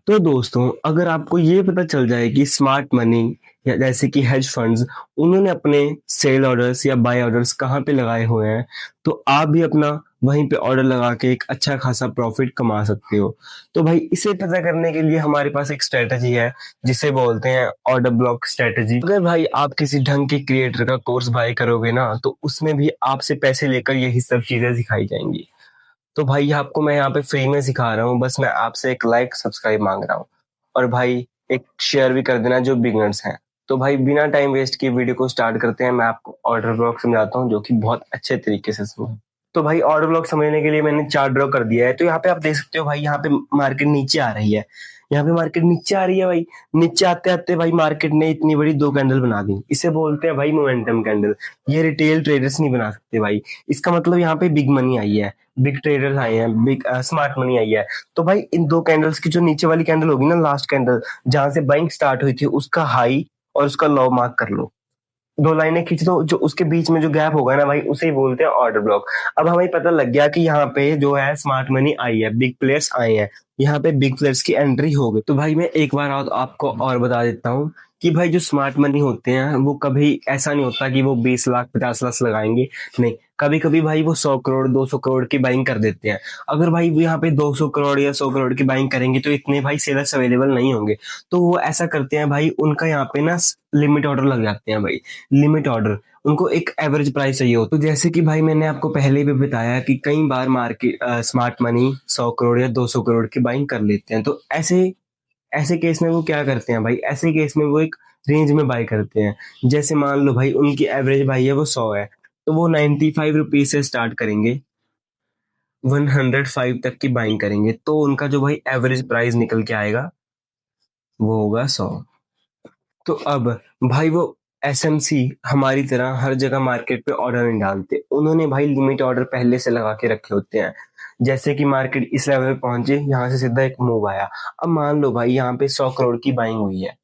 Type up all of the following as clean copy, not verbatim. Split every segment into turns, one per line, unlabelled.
तो दोस्तों, अगर आपको ये पता चल जाए कि स्मार्ट मनी या जैसे कि हेज फंड्स उन्होंने अपने सेल ऑर्डर्स या बाय ऑर्डर्स कहाँ पे लगाए हुए हैं, तो आप भी अपना वहीं पे ऑर्डर लगा के एक अच्छा खासा प्रॉफिट कमा सकते हो। तो भाई इसे पता करने के लिए हमारे पास एक स्ट्रेटजी है जिसे बोलते हैं ऑर्डर ब्लॉक स्ट्रेटजी। अगर भाई आप किसी ढंग के क्रिएटर का कोर्स बाय करोगे ना, तो उसमें भी आपसे पैसे लेकर यही सब चीजें सिखाई जाएंगी। तो भाई आपको मैं यहाँ पे फ्री में सिखा रहा हूँ, बस मैं आपसे एक लाइक सब्सक्राइब मांग रहा हूँ। और भाई एक शेयर भी कर देना जो बिगनर्स हैं। तो भाई बिना टाइम वेस्ट किए वीडियो को स्टार्ट करते हैं। मैं आपको ऑर्डर ब्लॉक समझाता हूँ जो कि बहुत अच्छे तरीके से समझ। तो भाई ऑर्डर ब्लॉक समझने के लिए मैंने चार्ट ड्रॉ कर दिया है। तो यहाँ पे आप देख सकते हो भाई, यहाँ पे मार्केट नीचे आ रही है। यहाँ पे मार्केट नीचे आ रही है भाई। नीचे आते आते भाई मार्केट ने इतनी बड़ी दो कैंडल बना दी। इसे बोलते हैं भाई मोमेंटम कैंडल। ये रिटेल ट्रेडर्स नहीं बना सकते भाई। इसका मतलब यहाँ पे बिग मनी आई है, बिग ट्रेडर्स आए हैं, बिग स्मार्ट मनी आई है। तो भाई इन दो कैंडल्स की जो नीचे वाली कैंडल होगी ना, लास्ट कैंडल जहां से बाइंग स्टार्ट हुई थी, उसका हाई और उसका लो मार्क कर लो। दो लाइनें खींच दो, जो उसके बीच में जो गैप होगा ना भाई, उसे ही बोलते हैं ऑर्डर ब्लॉक। अब हमें पता लग गया कि यहाँ पे जो है स्मार्ट मनी आई है, बिग प्लेयर्स आए हैं। यहाँ पे बिग प्लेयर्स की एंट्री हो गई। तो भाई मैं एक बार आपको और बता देता हूँ कि भाई जो स्मार्ट मनी होते हैं वो कभी ऐसा नहीं होता कि वो 20 लाख 50 लाख लगाएंगे। नहीं, कभी कभी भाई वो 100 करोड़ 200 करोड़ की बाइंग कर देते हैं। अगर भाई वो यहाँ पे 200 करोड़ या 100 करोड़ की बाइंग करेंगे तो इतने भाई सेलर्स अवेलेबल नहीं होंगे। तो वो ऐसा करते हैं भाई, उनका यहाँ पे ना लिमिट ऑर्डर लग जाते हैं भाई। लिमिट ऑर्डर, उनको एक एवरेज प्राइस चाहिए होता है। तो जैसे कि भाई मैंने आपको पहले भी बताया कि कई बार मार्केट स्मार्ट मनी 100 करोड़ या 200 करोड़ की बाइंग कर लेते हैं। तो ऐसे ऐसे केस में वो क्या करते हैं भाई, ऐसे केस में वो एक रेंज में बाय करते हैं। जैसे मान लो भाई उनकी एवरेज भाई है वो 100 है, तो वो 95 रुपीज से स्टार्ट करेंगे, 105 तक की बाइंग करेंगे। तो उनका जो भाई एवरेज प्राइस निकल के आएगा वो होगा 100। तो अब भाई वो एसएमसी हमारी तरह हर जगह मार्केट पे ऑर्डर नहीं डालते। उन्होंने भाई लिमिट ऑर्डर पहले से लगा के रखे होते हैं। जैसे कि मार्केट इस लेवल पे पहुंचे, यहाँ से सीधा एक मूव आया। अब मान लो भाई यहाँ पे 100 करोड़ की बाइंग हुई है।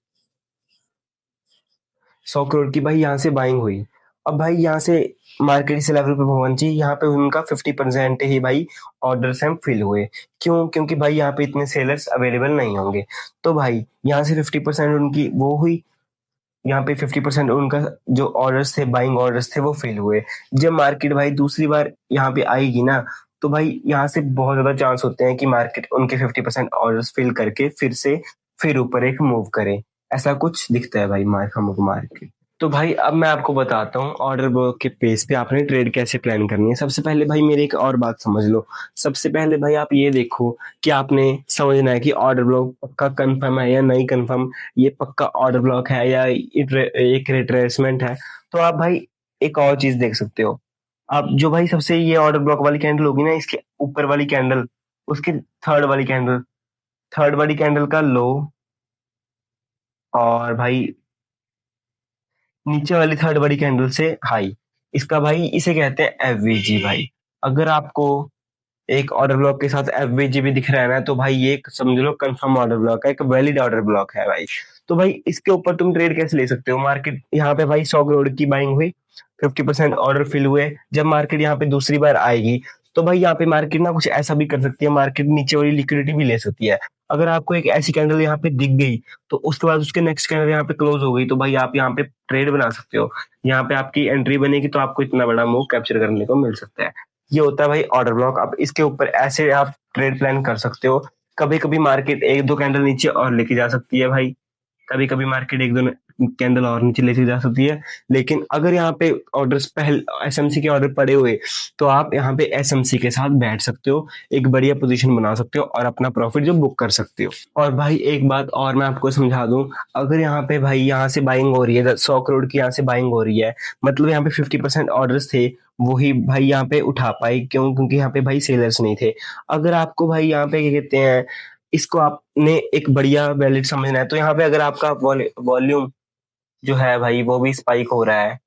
100 करोड़ की भाई यहाँ से बाइंग हुई। अब भाई यहाँ से मार्केट इस लेवल पे पहुंची, यहाँ पे उनका 50% ही भाई ऑर्डर्स हैं फिल हुए। क्यों? क्योंकि भाई यहाँ पे इतने सेलर्स अवेलेबल नहीं होंगे। तो भाई यहाँ से 50% उनकी वो हुई, यहाँ पे 50% उनका जो ऑर्डर्स थे, बाइंग ऑर्डर्स थे, वो फिल हुए। जब मार्केट भाई दूसरी बार यहाँ पे आएगी ना, तो भाई यहाँ से बहुत ज्यादा चांस होते हैं कि मार्केट उनके 50% ऑर्डर्स फिल करके फिर ऊपर एक मूव करे। ऐसा कुछ दिखता है भाई हमको मार्केट। तो भाई अब मैं आपको बताता हूँ ऑर्डर बुक के पेज पे आपने ट्रेड कैसे प्लान करनी है। सबसे पहले भाई मेरी एक और बात समझ लो। सबसे पहले भाई आप ये देखो कि आपने समझना है कि ऑर्डर ब्लॉक पक्का कंफर्म है या नहीं कंफर्म, ये पक्का ऑर्डर ब्लॉक है या एक रिट्रेसमेंट है। तो आप भाई एक और चीज देख सकते हो। आप जो भाई सबसे ये ऑर्डर ब्लॉक वाली कैंडल होगी ना, इसके ऊपर वाली कैंडल, उसकी थर्ड वाली कैंडल का लो, और भाई नीचे वाली थर्ड वाली कैंडल से हाई, इसका भाई इसे कहते हैं एफवीजी भाई। अगर आपको एक ऑर्डर ब्लॉक के साथ एफवीजी भी दिख रहा है ना, तो भाई ये समझ लो कंफर्म ऑर्डर ब्लॉक है, एक वैलिड ऑर्डर ब्लॉक है भाई। तो भाई इसके ऊपर तुम ट्रेड कैसे ले सकते हो? मार्केट यहाँ पे भाई 100 करोड़ की बाइंग हुई, 50% ऑर्डर फिल हुए। जब मार्केट यहाँ पे दूसरी बार आएगी, तो भाई यहाँ पे मार्केट ना कुछ ऐसा भी कर सकती है, मार्केट नीचे वाली लिक्विडिटी भी ले सकती है। अगर आपको एक ऐसी कैंडल यहाँ पे दिख गई, तो उसके बाद उसके नेक्स्ट कैंडल यहाँ पे क्लोज हो गई, तो भाई आप यहाँ पे ट्रेड बना सकते हो। यहाँ पे आपकी एंट्री बनेगी तो आपको इतना बड़ा मूव कैप्चर करने को मिल सकता है। ये होता है भाई ऑर्डर ब्लॉक। अब इसके ऊपर ऐसे आप ट्रेड प्लान कर सकते हो। कभी कभी मार्केट एक दो कैंडल नीचे और लेके जा सकती है भाई, कभी कभी मार्केट एक दो कैंडल और नीचे लेके जा सकती है। लेकिन अगर यहाँ पे ऑर्डर्स पहले एसएमसी के ऑर्डर पड़े हुए, तो आप यहाँ पे एसएमसी के साथ बैठ सकते हो, एक बढ़िया पोजीशन बना सकते हो और अपना प्रॉफिट जो बुक कर सकते हो। और भाई एक बात और मैं आपको समझा दूं, अगर यहाँ पे भाई यहाँ से बाइंग हो रही है, 100 करोड़ की यहाँ से बाइंग हो रही है, मतलब यहाँ पे 50% ऑर्डर्स थे, वही भाई यहाँ पे उठा पाए। क्यों? क्योंकि यहाँ पे भाई सेलर्स नहीं थे। अगर आपको भाई यहाँ पे क्या कहते हैं, इसको आपने एक बढ़िया वैलिड समझना है, तो यहाँ पे अगर आपका वॉल्यूम जो है भाई वो भी स्पाइक हो रहा है,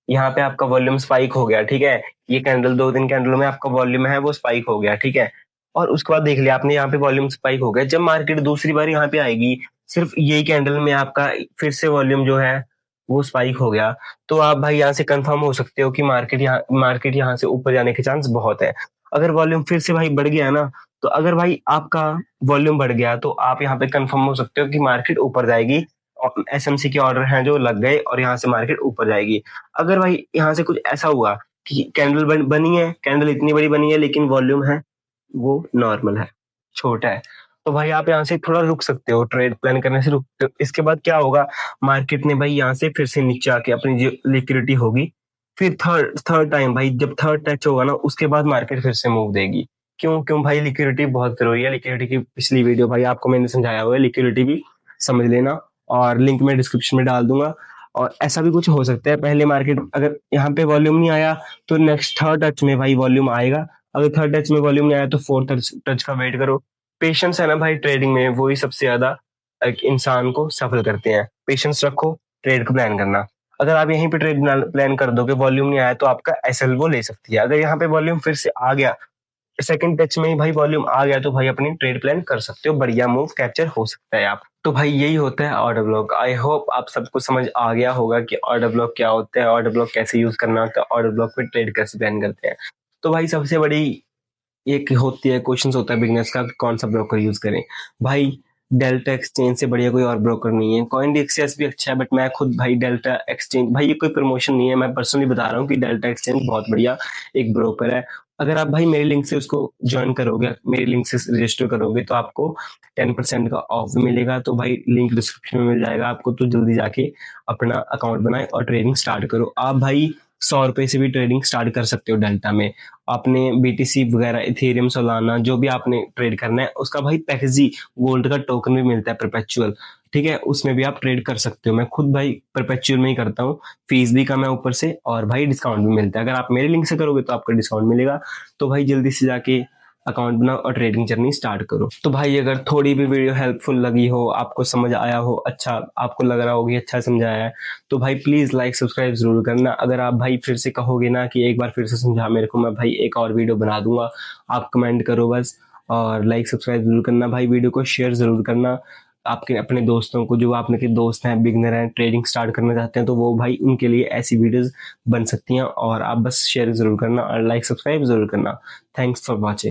यहाँ पे आपका वॉल्यूम स्पाइक हो गया, ठीक है। ये कैंडल, दो तीन कैंडलों में आपका वॉल्यूम है वो स्पाइक हो गया, ठीक है। और उसके बाद देख लिया आपने यहाँ पे वॉल्यूम स्पाइक हो गया। जब मार्केट दूसरी बार यहाँ पे आएगी, सिर्फ यही कैंडल में आपका फिर से वॉल्यूम जो है वो स्पाइक हो गया, तो आप भाई यहाँ से कंफर्म हो सकते हो कि मार्केट यहाँ से ऊपर जाने के चांस बहुत है। अगर वॉल्यूम फिर से भाई बढ़ गया ना, तो अगर भाई आपका वॉल्यूम बढ़ गया तो आप यहाँ पे कंफर्म हो सकते हो कि मार्केट ऊपर जाएगी, और एसएमसी के ऑर्डर हैं जो लग गए और यहाँ से मार्केट ऊपर जाएगी। अगर भाई यहाँ से कुछ ऐसा हुआ कि कैंडल बनी है, कैंडल इतनी बड़ी बनी है, लेकिन वॉल्यूम है वो नॉर्मल है, छोटा है, तो भाई आप यहाँ से थोड़ा रुक सकते हो, ट्रेड प्लान करने से रुक सकते हो। इसके बाद क्या होगा, मार्केट ने भाई यहाँ से फिर से नीचे आके अपनी जो लिक्विडिटी होगी, फिर थर्ड थर्ड टाइम भाई जब थर्ड टच होगा ना, उसके बाद मार्केट फिर से मूव देगी। क्यों क्यों भाई, लिक्विडिटी बहुत जरूरी है। लिक्विडिटी की पिछली वीडियो भाई आपको मैंने समझाया हुआ है, लिक्विडिटी भी समझ लेना, और लिंक मैं डिस्क्रिप्शन में डाल दूंगा। और ऐसा भी कुछ हो सकता है, पहले मार्केट अगर यहाँ पे वॉल्यूम नहीं आया तो नेक्स्ट थर्ड टच में भाई वॉल्यूम आएगा, अगर थर्ड टच में वॉल्यूम नहीं आया तो फोर्थ टच का वेट करो। पेशेंस है ना भाई ट्रेडिंग में, वो ही सबसे ज्यादा एक इंसान को सफल करते हैं। पेशेंस रखो, ट्रेड को प्लान करना। अगर आप यहीं पे ट्रेड प्लान कर दोगे, वॉल्यूम नहीं आया तो आपका एसएल वो ले सकती है। अगर यहाँ पे वॉल्यूम फिर से आ गया, सेकंड टच में ही भाई वॉल्यूम आ गया, तो भाई अपनी ट्रेड प्लान कर सकते हो, बढ़िया मूव कैप्चर हो सकता है आप। तो भाई यही होता है ऑर्डर ब्लॉक। आई होप आप सबको समझ आ गया होगा कि ऑर्डर ब्लॉक क्या होता है, ऑर्डर ब्लॉक कैसे यूज करना होता है, ऑर्डर ब्लॉक पे ट्रेड कैसे प्लान करते हैं। तो भाई सबसे बड़ी एक होती है क्वेश्चन होता है बिगनर्स का, कौन सा ब्रोकर यूज करें। भाई डेल्टा एक्सचेंज से बढ़िया कोई और ब्रोकर नहीं है। कॉइन एक्सचेंज भी अच्छा है, बट मैं खुद भाई डेल्टा एक्सचेंज, भाई ये कोई प्रमोशन नहीं है, मैं पर्सनली बता रहा हूँ कि डेल्टा एक्सचेंज बहुत बढ़िया एक ब्रोकर है। अगर आप भाई मेरे लिंक से उसको ज्वाइन करोगे, मेरे लिंक से रजिस्टर करोगे, तो आपको 10% का ऑफ मिलेगा। तो भाई लिंक डिस्क्रिप्शन में मिल जाएगा आपको, तो जल्दी जाके अपना अकाउंट बनाए और ट्रेडिंग स्टार्ट करो। आप भाई 100 रुपए से भी ट्रेडिंग स्टार्ट कर सकते हो डेल्टा में। आपने बीटीसी वगैरह, इथेरियम, सोलाना, जो भी आपने ट्रेड करना है, उसका भाई पैकेजी गोल्ड का टोकन भी मिलता है परपेचुअल, ठीक है, उसमें भी आप ट्रेड कर सकते हो। मैं खुद भाई परपेचुअल में ही करता हूँ, फीस भी कम है ऊपर से, और भाई डिस्काउंट भी मिलता है। अगर आप मेरे लिंक से करोगे तो आपको डिस्काउंट मिलेगा। तो भाई जल्दी से जाके अकाउंट बनाओ और ट्रेडिंग जर्नी स्टार्ट करो। तो भाई अगर थोड़ी भी वीडियो हेल्पफुल लगी हो, आपको समझ आया हो, अच्छा आपको लग रहा हो कि अच्छा समझाया है, तो भाई प्लीज लाइक सब्सक्राइब जरूर करना। अगर आप भाई फिर से कहोगे ना कि एक बार फिर से समझा मेरे को, मैं भाई एक और वीडियो बना दूंगा, आप कमेंट करो बस, और लाइक सब्सक्राइब जरूर करना। भाई वीडियो को शेयर जरूर करना आपके अपने दोस्तों को, जो आपने के दोस्त हैं बिगनर हैं, ट्रेडिंग स्टार्ट करना चाहते हैं, तो वो भाई उनके लिए ऐसी वीडियोस बन सकती हैं। और आप बस शेयर जरूर करना और लाइक सब्सक्राइब जरूर करना। Thanks for watching.